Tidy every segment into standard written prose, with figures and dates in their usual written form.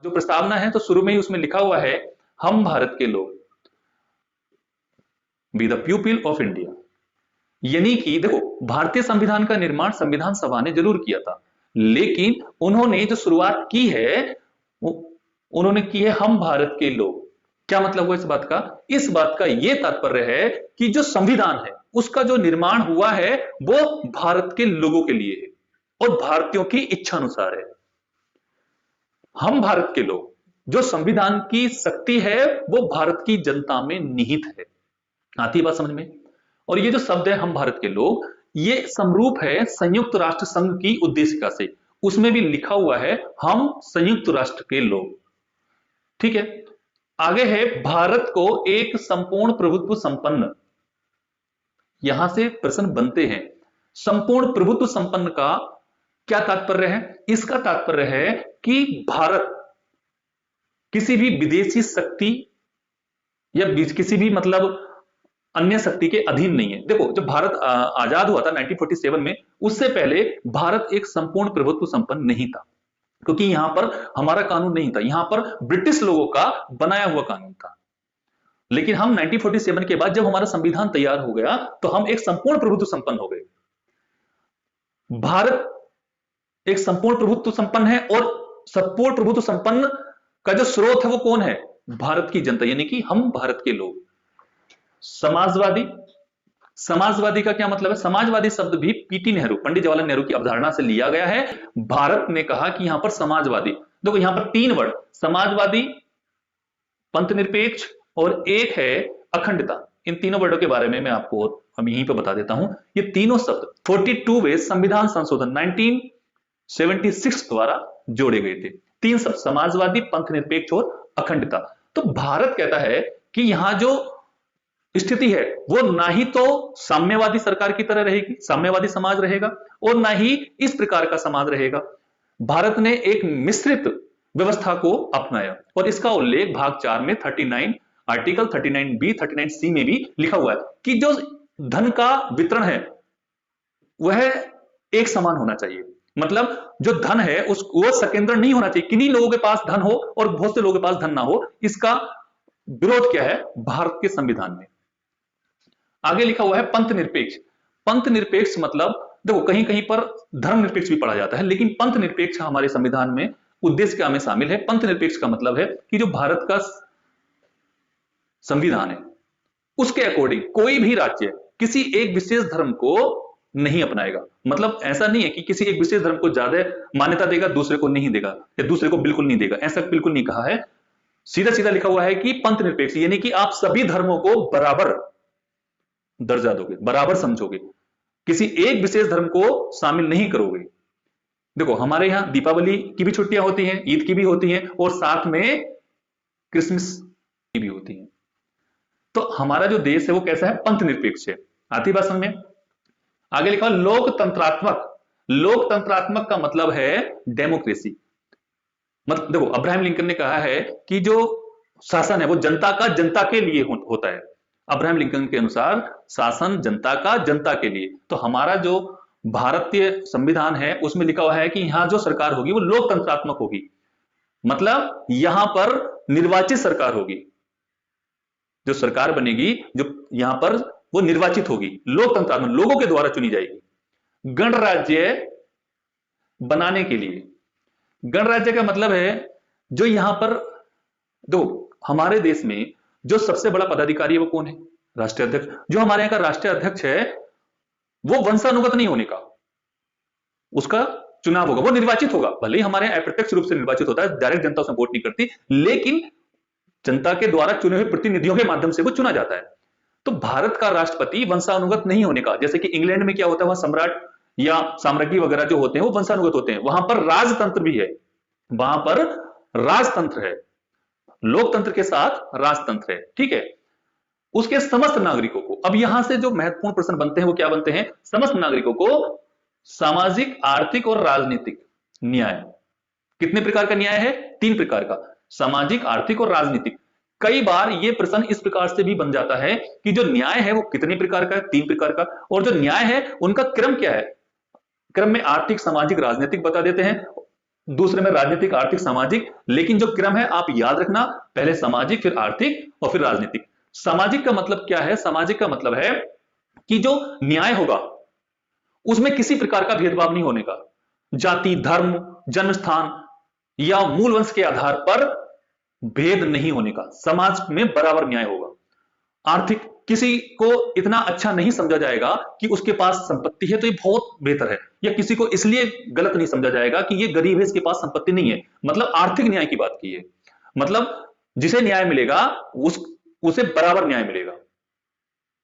जो प्रस्तावना है तो शुरू में ही उसमें लिखा हुआ है, हम भारत के लोग, be the people of India. यानी कि देखो, भारतीय संविधान का निर्माण संविधान सभा ने जरूर किया था, लेकिन उन्होंने जो शुरुआत की है वो उन्होंने की है हम भारत के लोग। क्या मतलब हुआ इस बात का? इस बात का यह तात्पर्य है कि जो संविधान है उसका जो निर्माण हुआ है वो भारत के लोगों के लिए है और भारतीयों की इच्छा अनुसार है। हम भारत के लोग, जो संविधान की शक्ति है वो भारत की जनता में निहित है। आती है बात समझ में? और ये जो शब्द है हम भारत के लोग, ये समरूप है संयुक्त राष्ट्र संघ की उद्देशिका से। उसमें भी लिखा हुआ है हम संयुक्त राष्ट्र के लोग। ठीक है, आगे है भारत को एक संपूर्ण प्रभुत्व संपन्न। यहां से प्रश्न बनते हैं, संपूर्ण प्रभुत्व संपन्न का क्या तात्पर्य है? इसका तात्पर्य है कि भारत किसी भी विदेशी शक्ति या किसी भी मतलब अन्य शक्ति के अधीन नहीं है। देखो, जब भारत आजाद हुआ था 1947 में, उससे पहले भारत एक संपूर्ण प्रभुत्व संपन्न नहीं था, क्योंकि यहां पर हमारा कानून नहीं था, यहां पर ब्रिटिश लोगों का बनाया हुआ कानून था। लेकिन हम 1947 के बाद जब हमारा संविधान तैयार हो गया तो हम एक संपूर्ण प्रभुत्व संपन्न हो गए। भारत एक संपूर्ण प्रभुत्व संपन्न है और संपूर्ण प्रभुत्व संपन्न का जो स्रोत है वो कौन है? भारत की जनता, यानी कि हम भारत के लोग। समाजवादी, समाजवादी का क्या मतलब है? समाजवादी शब्द भी पीटी नेहरू, पंडित जवाहरलाल नेहरू की अवधारणा से लिया गया है। भारत ने कहा कि यहां पर समाजवादी, देखो यहां पर तीन वर्ड, समाजवादी, पंथनिरपेक्ष और एक है अखंडता। इन तीनों वर्डों के बारे में मैं आपको हम यहीं पर बता देता हूं। ये तीनों शब्द 42वें संविधान संशोधन 1976 द्वारा जोड़े गए थे। तीन शब्द, समाजवादी, पंथनिरपेक्ष और अखंडता। तो भारत कहता है कि यहां जो स्थिति है वो ना ही तो साम्यवादी सरकार की तरह रहेगी, साम्यवादी समाज रहेगा, और ना ही इस प्रकार का समाज रहेगा। भारत ने एक मिश्रित व्यवस्था को अपनाया और इसका उल्लेख भाग 4 में 39 आर्टिकल 39B 39C में भी लिखा हुआ है कि जो धन का वितरण है वह एक समान होना चाहिए। मतलब जो धन है उस वो सकेंद्र नहीं होना चाहिए, किन्हीं लोगों के पास धन हो और बहुत से लोगों के पास धन ना हो। इसका विरोध क्या है? भारत के संविधान में। आगे लिखा हुआ है पंथ निरपेक्ष। पंथ निरपेक्ष मतलब देखो, कहीं कहीं पर धर्मनिरपेक्ष भी पढ़ा जाता है, लेकिन पंथ निरपेक्ष हमारे संविधान में उद्देश्य क्या में शामिल है? पंथ निरपेक्ष का मतलब है कि जो भारत का संविधान है उसके अकॉर्डिंग कोई भी राज्य किसी एक विशेष धर्म को नहीं अपनाएगा। मतलब ऐसा नहीं है कि किसी एक विशेष धर्म को ज्यादा मान्यता देगा, दूसरे को नहीं देगा, या दूसरे को बिल्कुल नहीं देगा, ऐसा बिल्कुल नहीं कहा है। सीधा सीधा लिखा हुआ है कि पंथ निरपेक्ष, यानी कि आप सभी धर्मों को बराबर दर्जा दोगे, बराबर समझोगे, किसी एक विशेष धर्म को शामिल नहीं करोगे। देखो, हमारे यहां दीपावली की भी छुट्टियां होती हैं, ईद की भी होती हैं और साथ में क्रिसमस की भी होती हैं। तो हमारा जो देश है वो कैसा है? पंथ निरपेक्ष है। आती बात समझ में? आगे लिखा लोकतंत्रात्मक। लोकतंत्रात्मक का मतलब है डेमोक्रेसी। मतलब देखो, अब्राहम लिंकन ने कहा है कि जो शासन है वो जनता का जनता के लिए होता है। अब्राहम लिंकन के अनुसार शासन जनता का जनता के लिए। तो हमारा जो भारतीय संविधान है उसमें लिखा हुआ है कि यहां जो सरकार होगी वो लोकतंत्रात्मक होगी, मतलब यहां पर निर्वाचित सरकार होगी। जो सरकार बनेगी जो यहां पर वो निर्वाचित होगी, लोकतंत्रात्मक, लोगों के द्वारा चुनी जाएगी। गणराज्य बनाने के लिए, गणराज्य का मतलब है जो यहां पर दो, हमारे देश में जो सबसे बड़ा पदाधिकारी है वो कौन है? राष्ट्रीय अध्यक्ष। जो हमारे यहां का राष्ट्रीय अध्यक्ष है वो वंशानुगत नहीं होने का, उसका चुनाव होगा, वो निर्वाचित होगा। भले ही हमारे यहां अप्रत्यक्ष रूप से निर्वाचित होता है, डायरेक्ट जनता उसमें वोट नहीं करती, लेकिन जनता के द्वारा चुने हुए प्रतिनिधियों के माध्यम से वो चुना जाता है। तो भारत का राष्ट्रपति वंशानुगत नहीं होने का, जैसे कि इंग्लैंड में क्या होता है, वहां सम्राट या साम्राज्ञी वगैरह जो होते हैं वो वंशानुगत होते हैं, वहां पर राजतंत्र भी है, वहां पर राजतंत्र है, लोकतंत्र के साथ राजतंत्र है। ठीक है, उसके समस्त नागरिकों को, अब यहां से जो महत्वपूर्ण प्रश्न बनते हैं वो क्या बनते हैं? समस्त नागरिकों को सामाजिक, आर्थिक और राजनीतिक न्याय। कितने प्रकार का न्याय है? 3 प्रकार का, सामाजिक, आर्थिक और राजनीतिक। कई बार यह प्रश्न इस प्रकार से भी बन जाता है कि जो न्याय है वो कितने प्रकार का है? 3 प्रकार का। और जो न्याय है उनका क्रम क्या है? क्रम में आर्थिक, सामाजिक, राजनीतिक बता देते हैं, दूसरे में राजनीतिक, आर्थिक, सामाजिक, लेकिन जो क्रम है आप याद रखना, पहले सामाजिक, फिर आर्थिक और फिर राजनीतिक। सामाजिक का मतलब क्या है? सामाजिक का मतलब है कि जो न्याय होगा उसमें किसी प्रकार का भेदभाव नहीं होने का, जाति, धर्म, जन्म स्थान या मूल वंश के आधार पर भेद नहीं होने का, समाज में बराबर न्याय होगा। आर्थिक, किसी को इतना अच्छा नहीं समझा जाएगा कि उसके पास संपत्ति है तो ये बहुत बेहतर है, या किसी को इसलिए गलत नहीं समझा जाएगा कि ये गरीब है, इसके पास संपत्ति नहीं है। मतलब आर्थिक न्याय की बात की है, मतलब जिसे न्याय मिलेगा उसे बराबर न्याय मिलेगा।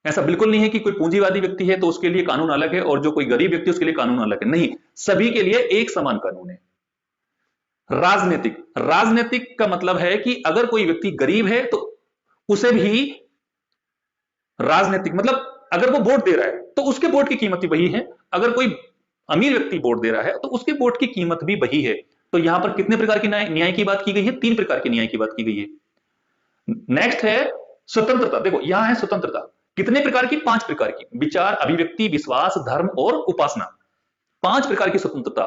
ऐसा बिल्कुल नहीं है कि कोई पूंजीवादी व्यक्ति है तो उसके लिए कानून अलग है और जो कोई गरीब व्यक्ति उसके लिए कानून अलग है, नहीं, सभी के लिए एक समान कानून है। राजनीतिक, राजनीतिक का मतलब है कि अगर कोई व्यक्ति गरीब है तो उसे भी राजनीतिक, मतलब अगर वो वोट दे रहा है तो उसके वोट की कीमत भी वही है, अगर कोई अमीर व्यक्ति वोट दे रहा है तो उसके वोट की कीमत भी वही है। तो यहां पर कितने प्रकार की न्याय की बात की गई है? 3 प्रकार के न्याय की बात की गई है। नेक्स्ट है स्वतंत्रता। देखो यहां है स्वतंत्रता, कितने प्रकार की? 5 प्रकार की। विचार, अभिव्यक्ति, विश्वास, धर्म और उपासना, 5 प्रकार की स्वतंत्रता।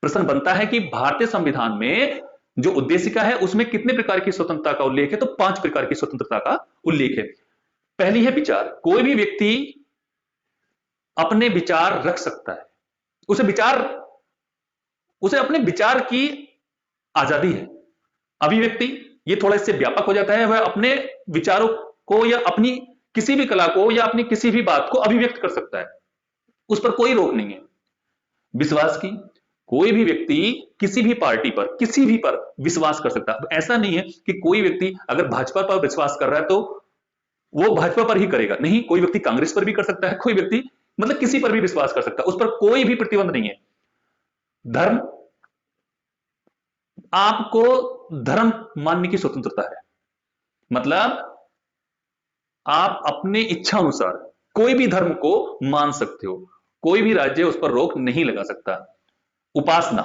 प्रश्न बनता है कि भारतीय संविधान में जो उद्देशिका है उसमें कितने प्रकार की स्वतंत्रता का उल्लेख है? तो 5 प्रकार की स्वतंत्रता का उल्लेख है। पहली है विचार, कोई भी व्यक्ति अपने विचार रख सकता है, उसे अपने विचार की आजादी है। अभिव्यक्ति, ये थोड़ा इससे व्यापक हो जाता है, वह अपने विचारों को या अपनी किसी भी कला को या अपनी किसी भी बात को अभिव्यक्त कर सकता है, उस पर कोई रोक नहीं है। विश्वास की, कोई भी व्यक्ति किसी भी पार्टी पर, किसी भी पर विश्वास कर सकता है। ऐसा नहीं है कि कोई व्यक्ति अगर भाजपा पर विश्वास कर रहा है तो वो भाजपा पर ही करेगा, नहीं, कोई व्यक्ति कांग्रेस पर भी कर सकता है, कोई व्यक्ति मतलब किसी पर भी विश्वास कर सकता है, उस पर कोई भी प्रतिबंध नहीं है। धर्म, आपको धर्म मानने की स्वतंत्रता है, मतलब आप अपने इच्छा अनुसार कोई भी धर्म को मान सकते हो, कोई भी राज्य उस पर रोक नहीं लगा सकता। उपासना,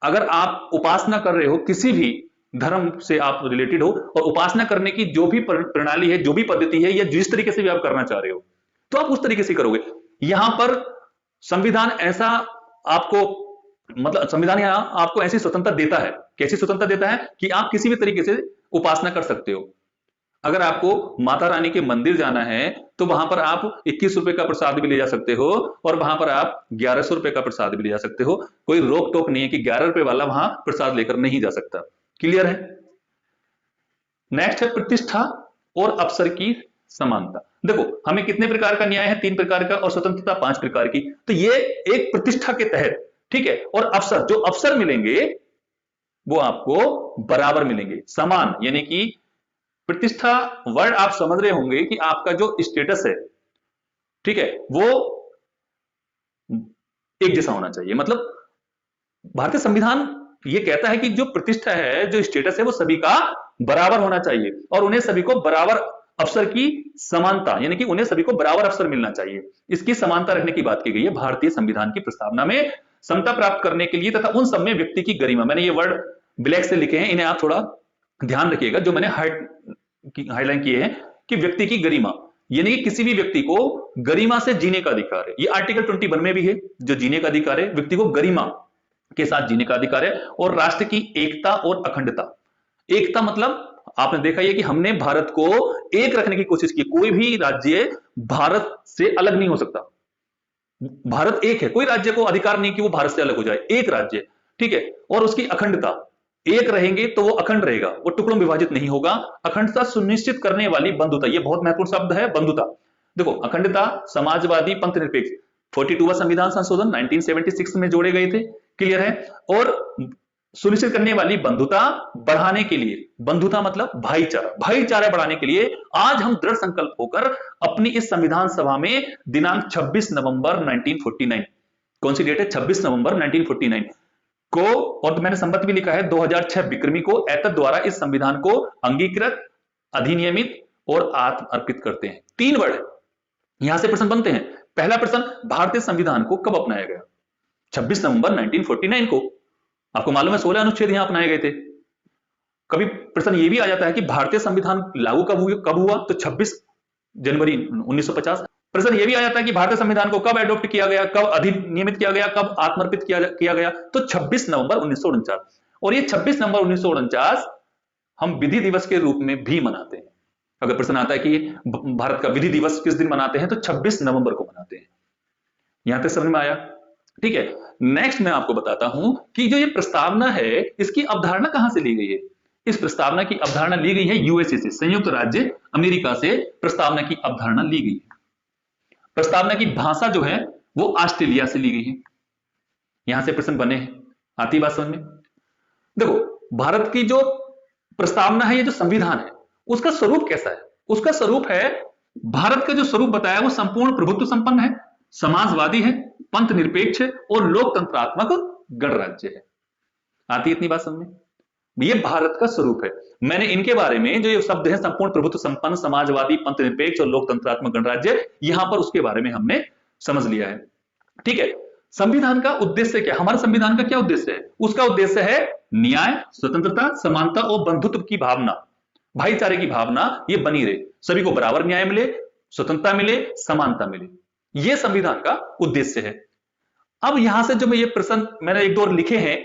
अगर आप उपासना कर रहे हो, किसी भी धर्म से आप रिलेटेड हो और उपासना करने की जो भी प्रणाली है, जो भी पद्धति है, या जिस तरीके से भी आप करना चाह रहे हो तो आप उस तरीके से करोगे। यहां पर संविधान ऐसा आपको, मतलब संविधान यहां आपको ऐसी स्वतंत्रता देता है। कैसी स्वतंत्रता देता है? कि आप किसी भी तरीके से उपासना कर सकते हो। अगर आपको माता रानी के मंदिर जाना है तो वहां पर आप 21 रुपए का प्रसाद भी ले जा सकते हो और वहां पर आप 1100 रुपए का प्रसाद भी ले जा सकते हो। कोई रोक टोक नहीं है कि 11 रुपए वाला वहां प्रसाद लेकर नहीं जा सकता। क्लियर है? नेक्स्ट है प्रतिष्ठा और अवसर की समानता। देखो हमें कितने प्रकार का न्याय है? 3 प्रकार का, और स्वतंत्रता 5 प्रकार की। तो ये एक प्रतिष्ठा के तहत, ठीक है। और अवसर, जो अवसर मिलेंगे वो आपको बराबर मिलेंगे, समान। यानी कि प्रतिष्ठा वर्ड आप समझ रहे होंगे कि आपका जो स्टेटस है, ठीक है, वो एक जैसा होना चाहिए। मतलब भारतीय संविधान ये कहता है कि जो प्रतिष्ठा है, जो स्टेटस है, वो सभी का बराबर होना चाहिए और उन्हें सभी को बराबर अवसर की समानता, यानी कि उन्हें सभी को बराबर अवसर मिलना चाहिए, इसकी समानता रखने की बात की गई है भारतीय संविधान की प्रस्तावना में। समता प्राप्त करने के लिए तथा उन सब में व्यक्ति की गरिमा, मैंने ये वर्ड ब्लैक से लिखे हैं, इन्हें आप थोड़ा ध्यान रखिएगा, जो मैंने हाईलाइट किए हैं, कि व्यक्ति की गरिमा, यानी कि किसी भी व्यक्ति को गरिमा से जीने का अधिकार है। ये आर्टिकल 21 में भी है, जो जीने का अधिकार है, व्यक्ति को गरिमा के साथ जीने का अधिकार है। और राष्ट्र की एकता और अखंडता। एकता मतलब आपने देखा है कि हमने भारत को एक रखने की कोशिश की, कोई भी राज्य भारत से अलग नहीं हो सकता। भारत एक है, कोई राज्य को अधिकार नहीं कि वो भारत से अलग हो जाए, एक राज्य, ठीक है। और उसकी अखंडता, एक रहेंगे तो वो अखंड रहेगा, वो टुकड़ों में विभाजित नहीं होगा। अखंडता सुनिश्चित करने वाली बंधुता, ये बहुत महत्वपूर्ण शब्द है, बंधुता। देखो अखंडता, समाजवादी, पंथ निरपेक्ष, 42वां संविधान संशोधन 1976 में जोड़े गए थे। क्लियर है? और सुनिश्चित करने वाली बंधुता बढ़ाने के लिए, बंधुता मतलब भाईचारा, भाईचारा बढ़ाने के लिए आज हम दृढ़ संकल्प होकर अपनी इस संविधान सभा में दिनांक 26 नवंबर 1949, कौन सी डेट है? 26 नवंबर 1949 को, और मैंने संबत भी लिखा है 2006 विक्रमी को, एतद द्वारा इस संविधान को अंगीकृत, अधिनियमित और आत्म अर्पित करते हैं। 3 वर्ड यहां से प्रश्न बनते हैं। पहला प्रश्न, भारतीय संविधान को कब अपनाया गया? 26 नवंबर 1949 को। आपको मालूम है 16 अनुच्छेद यहां अपनाए गए थे। कभी प्रश्न यह भी आ जाता है कि भारतीय संविधान लागू कब हुआ? तो 26 जनवरी 1950। प्रश्न यह भी आ जाता है कि भारतीय संविधान को कब एडॉप्ट किया गया, कब अधिनियमित किया गया, कब आत्मर्पित किया गया, तो 26 नवंबर 1949। और ये 26 नवंबर 1949 हम विधि दिवस के रूप में भी मनाते हैं। अगर प्रश्न आता है कि भारत का विधि दिवस किस दिन मनाते हैं, तो 26 नवंबर को मनाते हैं। यहां तक समझ में आया? ठीक है, नेक्स्ट मैं आपको बताता हूं कि जो ये प्रस्तावना है इसकी अवधारणा कहां से ली गई है। इस प्रस्तावना की अवधारणा ली गई है यूएसए से, संयुक्त राज्य अमेरिका से प्रस्तावना की अवधारणा ली गई है। प्रस्तावना की भाषा जो है वो ऑस्ट्रेलिया से ली गई है। यहां से प्रश्न बने हैं, आती बात समझ में? देखो, भारत की जो प्रस्तावना है, ये जो संविधान है, उसका स्वरूप कैसा है? उसका स्वरूप है, भारत का जो स्वरूप बताया वो संपूर्ण प्रभुत्व संपन्न है, समाजवादी है, पंथ निरपेक्ष है और लोकतंत्रात्मक गणराज्य है। आती इतनी बात समझ में? ये भारत का स्वरूप है। मैंने इनके बारे में जो ये शब्द है, संपूर्ण प्रभुत्व संपन्न, समाजवादी, पंथ निरपेक्ष और लोकतंत्रात्मक गणराज्य, यहां पर उसके बारे में हमने समझ लिया है। ठीक है, संविधान का उद्देश्य क्या? हमारे संविधान का क्या उद्देश्य है? उसका उद्देश्य है न्याय, स्वतंत्रता, समानता और बंधुत्व की भावना, भाईचारे की भावना ये बनी रहे, सभी को बराबर न्याय मिले, स्वतंत्रता मिले, समानता मिले, ये संविधान का उद्देश्य है। अब यहां से जो मैं ये प्रश्न मैंने एक दो और लिखे हैं,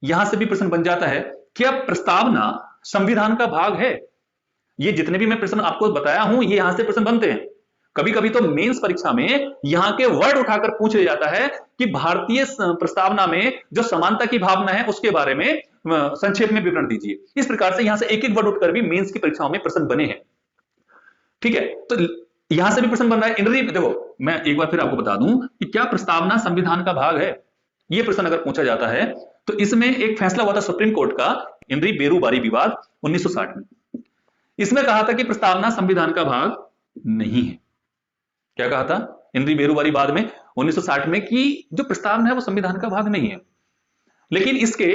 यहां से भी प्रश्न बन जाता है, क्या प्रस्तावना संविधान का भाग है? ये जितने भी मैं प्रश्न आपको बताया हूं, ये यहां से प्रश्न बनते हैं। कभी कभी तो मेंस परीक्षा में यहां के वर्ड उठाकर पूछ लिया जाता है कि भारतीय प्रस्तावना में जो समानता की भावना है उसके बारे में संक्षेप में विवरण दीजिए। इस प्रकार से यहां से एक एक वर्ड उठकर भी मेंस की परीक्षाओं में प्रश्न बने हैं। ठीक है, तो यहां से भी प्रश्न बन रहा है। इनरी देखो, मैं एक बार फिर आपको बता दूं कि क्या प्रस्तावना संविधान का भाग है? यह प्रश्न अगर पूछा जाता है तो इसमें एक फैसला हुआ था सुप्रीम कोर्ट का, इनरी बेरूबारी विवाद 1960 में। इसमें कहा था कि प्रस्तावना संविधान का भाग नहीं है। क्या कहा था इनरी बेरूबारी विवाद में 1960 में कि जो प्रस्तावना है वो संविधान का भाग नहीं है। लेकिन इसके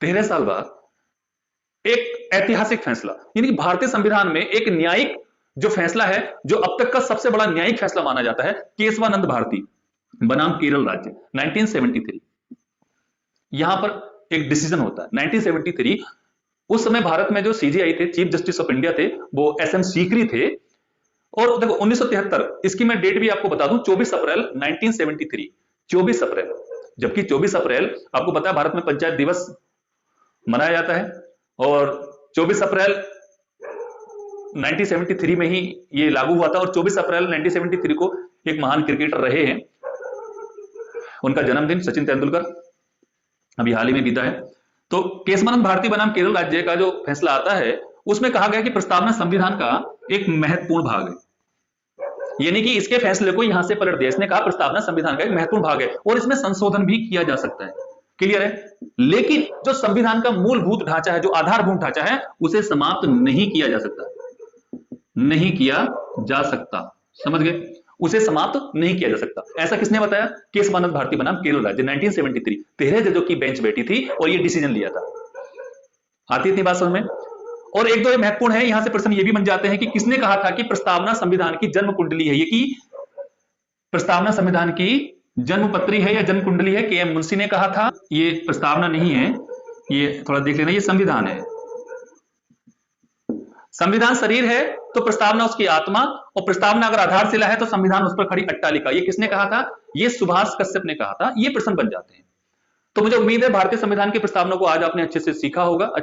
13 साल बाद एक ऐतिहासिक फैसला, यानी कि भारतीय संविधान में एक न्यायिक जो फैसला है, जो अब तक का सबसे बड़ा न्यायिक फैसला माना जाता है, केशवानंद भारती बनाम केरल राज्य 1973, यहां पर एक डिसीजन होता है 1973। उस समय भारत में जो सीजेआई थे, चीफ जस्टिस ऑफ इंडिया थे, वो एसएम सीकरी थे। और देखो 1973, इसकी मैं डेट भी आपको बता दूं, 24 अप्रैल 1973, 24 अप्रैल, जबकि 24 अप्रैल आपको पता है भारत में पंचायत दिवस मनाया जाता है, और 24 अप्रैल 1973 में ही ये लागू हुआ था। और 24 अप्रैल 1973 को एक महान क्रिकेटर रहे हैं, उनका जन्मदिन सचिन तेंदुलकर अभी हाल ही में बीता है। तो केशवानंद भारती बनाम केरल राज्य का जो फैसला आता है, उसमें कहा गया कि प्रस्तावना संविधान का एक महत्वपूर्ण भाग है, यानी कि इसके फैसले को यहां से पलट दिया। इसने कहा प्रस्तावना संविधान का एक महत्वपूर्ण भाग है और इसमें संशोधन भी किया जा सकता है। क्लियर है? लेकिन जो संविधान का मूलभूत ढांचा है, जो आधारभूत ढांचा है, उसे समाप्त नहीं किया जा सकता, नहीं किया जा सकता। समझ गए? उसे समाप्त नहीं किया जा सकता। ऐसा किसने बताया? केशवानंद भारती बनाम केरल राज्य 1973, 13 जजों की बेंच बैठी थी और ये डिसीजन लिया था। आती इतनी बात समझ में? और एक दो ये महत्वपूर्ण है, यहां से प्रश्न ये भी बन जाते हैं कि किसने कहा था कि प्रस्तावना संविधान की जन्म कुंडली है। ये कि प्रस्तावना संविधान की जन्मपत्री है या जन्म कुंडली है? के एम मुंशी ने कहा था। ये प्रस्तावना नहीं है, ये थोड़ा देख लेना, ये संविधान है। संविधान शरीर है तो प्रस्तावना उसकी आत्मा, और प्रस्तावना अगर आधारशिला है तो संविधान उस पर खड़ी अट्टालिका। ये किसने कहा था? ये सुभाष कश्यप ने कहा था। ये प्रश्न बन जाते हैं। तो मुझे उम्मीद है भारतीय संविधान की प्रस्तावना को आज आपने अच्छे से सीखा होगा, अच्छे